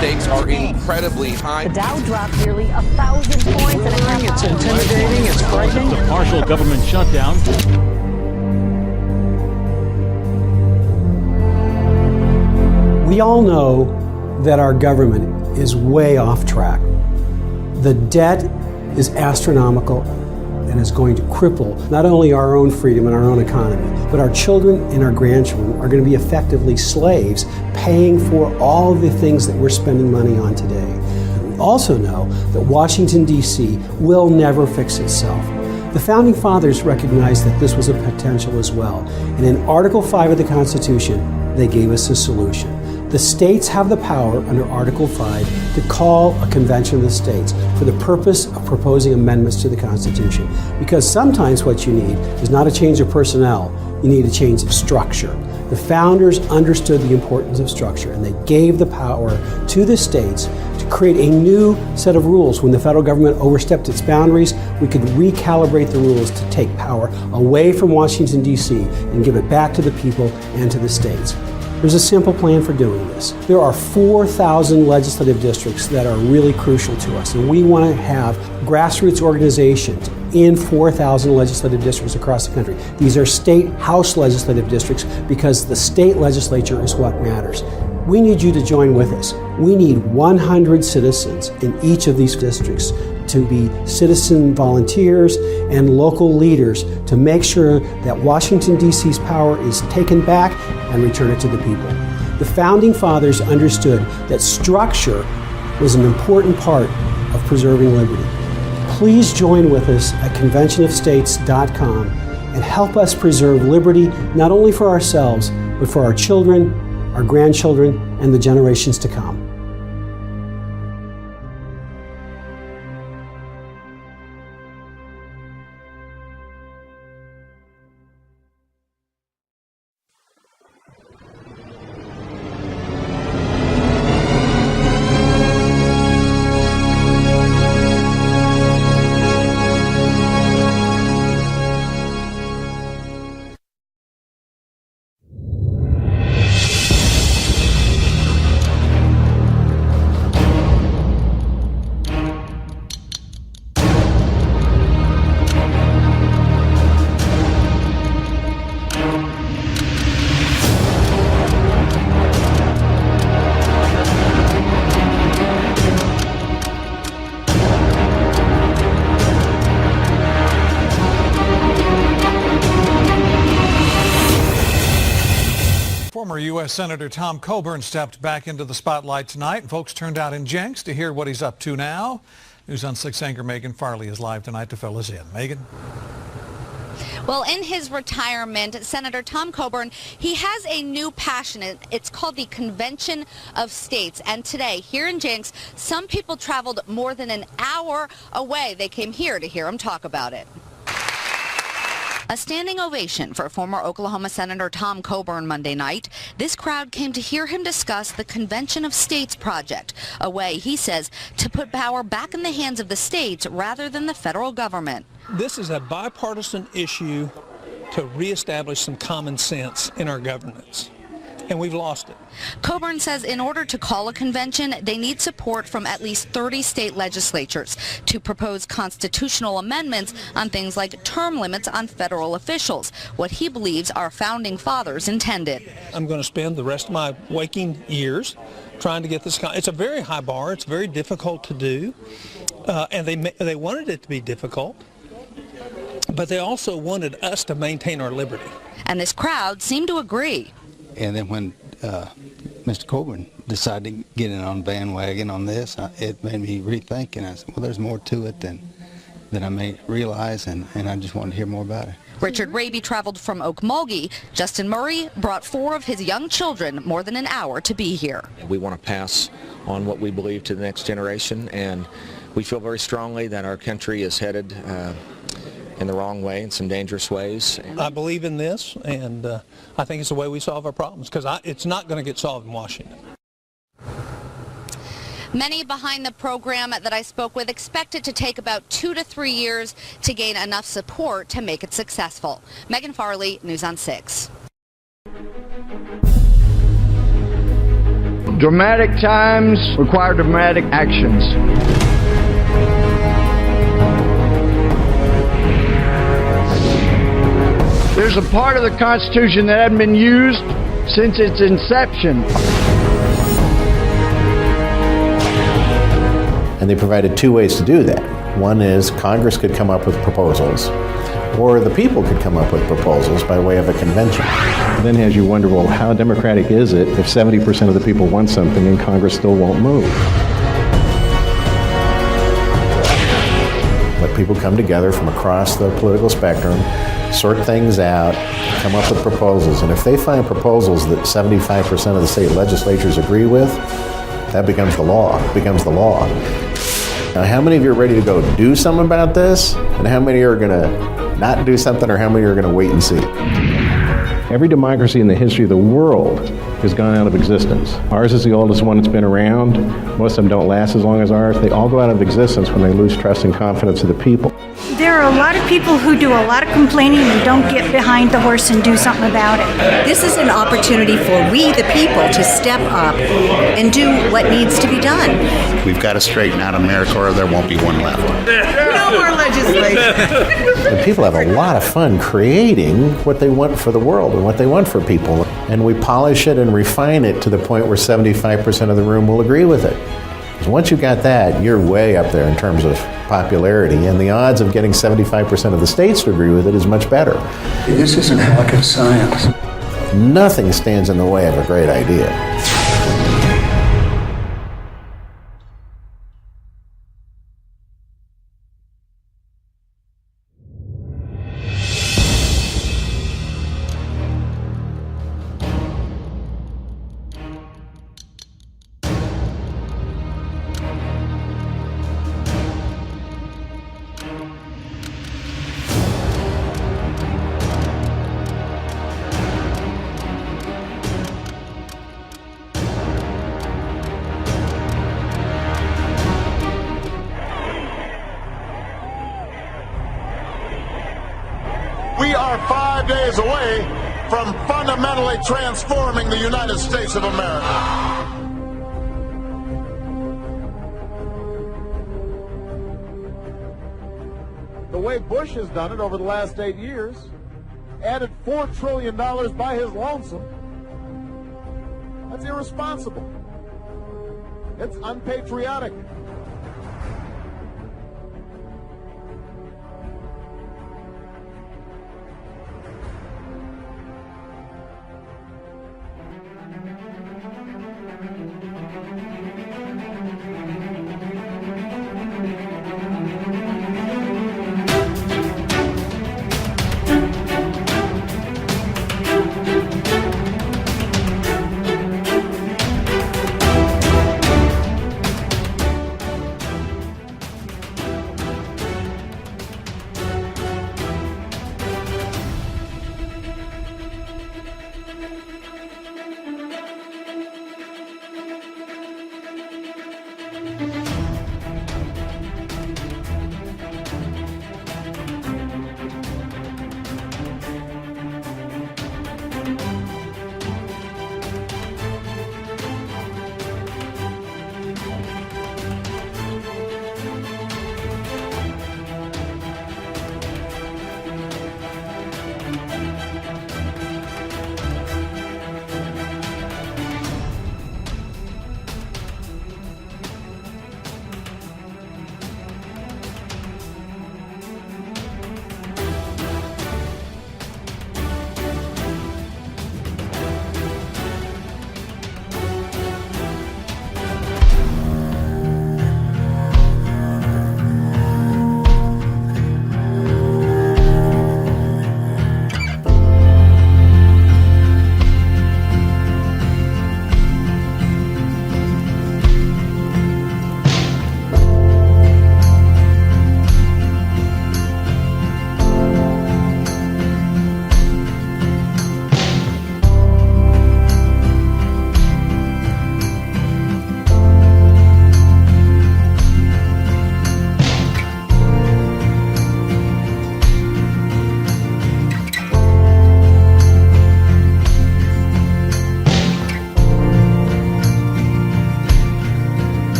stakes are incredibly high. The Dow dropped nearly 1,000 points in a half hour. It's intimidating, it's frightening. The partial government shutdown. We all know that our government is way off track. The debt is astronomical and is going to cripple not only our own freedom and our own economy, but our children and our grandchildren are going to be effectively slaves paying for all of the things that we're spending money on today. We also know that Washington, D.C. will never fix itself. The Founding Fathers recognized that this was a potential as well, and in Article 5 of the Constitution, they gave us a solution. The states have the power under Article 5 to call a convention of the states for the purpose of proposing amendments to the Constitution. Because sometimes what you need is not a change of personnel, you need a change of structure. The founders understood the importance of structure, and they gave the power to the states to create a new set of rules. When the federal government overstepped its boundaries, we could recalibrate the rules to take power away from Washington, D.C. and give it back to the people and to the states. There's a simple plan for doing this. There are 4,000 legislative districts that are really crucial to us, and we want to have grassroots organizations in 4,000 legislative districts across the country. These are state house legislative districts because the state legislature is what matters. We need you to join with us. We need 100 citizens in each of these districts to be citizen volunteers and local leaders to make sure that Washington, D.C.'s power is taken back and return it to the people. The Founding Fathers understood that structure was an important part of preserving liberty. Please join with us at conventionofstates.com and help us preserve liberty not only for ourselves, but for our children, our grandchildren, and the generations to come. Former U.S. Senator Tom Coburn stepped back into the spotlight tonight. Folks turned out in Jenks to hear what he's up to now. News on 6 anchor Megan Farley is live tonight to fill us in. Megan? Well, in his retirement, Senator Tom Coburn, he has a new passion. It's called the Convention of States. And today, here in Jenks, some people traveled more than an hour away. They came here to hear him talk about it. A standing ovation for former Oklahoma Senator Tom Coburn Monday night. This crowd came to hear him discuss the Convention of States project, a way, he says, to put power back in the hands of the states rather than the federal government. This is a bipartisan issue to reestablish some common sense in our governance, and we've lost it. Coburn says in order to call a convention, they need support from at least 30 state legislatures to propose constitutional amendments on things like term limits on federal officials, what he believes our founding fathers intended. I'm going to spend the rest of my waking years trying to get this. It's a very high bar. It's very difficult to do, and they wanted it to be difficult, but they also wanted us to maintain our liberty. And this crowd seemed to agree. And then when Mr. Coburn decided to get in on the bandwagon on this, it made me rethink, and I said, well, there's more to it than I may realize, and I just wanted to hear more about it. Richard Raby traveled from Okmulgee. Justin Murray brought 4 of his young children more than an hour to be here. We want to pass on what we believe to the next generation, and we feel very strongly that our country is headed in the wrong way, in some dangerous ways. I believe in this, and I think it's the way we solve our problems, because it's not going to get solved in Washington. Many behind the program that I spoke with expect it to take about 2 to 3 years to gain enough support to make it successful. Megan Farley, News on 6. Dramatic times require dramatic actions. There's a part of the Constitution that hasn't been used since its inception. And they provided two ways to do that. One is Congress could come up with proposals, or the people could come up with proposals by way of a convention. Then as you wonder, well, how democratic is it if 70% of the people want something and Congress still won't move? Let people come together from across the political spectrum, sort things out, come up with proposals. And if they find proposals that 75% of the state legislatures agree with, that becomes the law. It becomes the law. Now, how many of you are ready to go do something about this? And how many are going to not do something, or how many are going to wait and see? Every democracy in the history of the world has gone out of existence. Ours is the oldest one that's been around. Most of them don't last as long as ours. They all go out of existence when they lose trust and confidence of the people. There are a lot of people who do a lot of complaining and don't get behind the horse and do something about it. This is an opportunity for we, the people, to step up and do what needs to be done. We've got to straighten out America, or there won't be one left. No more legislation. And people have a lot of fun creating what they want for the world and what they want for people. And we polish it and refine it to the point where 75% of the room will agree with it. Because once you've got that, you're way up there in terms of popularity, and the odds of getting 75% of the states to agree with it is much better. This isn't rocket science. Nothing stands in the way of a great idea. We are 5 days away from fundamentally transforming the United States of America. The way Bush has done it over the last 8 years, added $4 trillion by his lonesome, that's irresponsible. It's unpatriotic.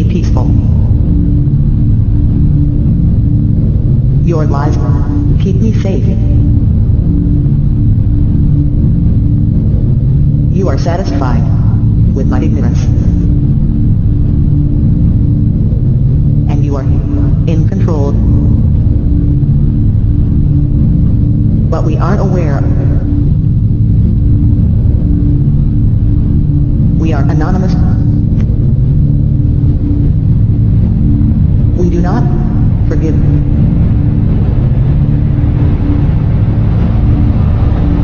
completely peaceful. Your lies keep me safe. You are satisfied with my ignorance. And you are in control. But we aren't aware. We are anonymous. We do not forgive.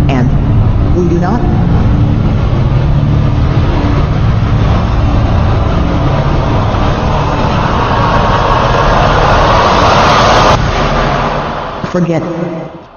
And we do not forget.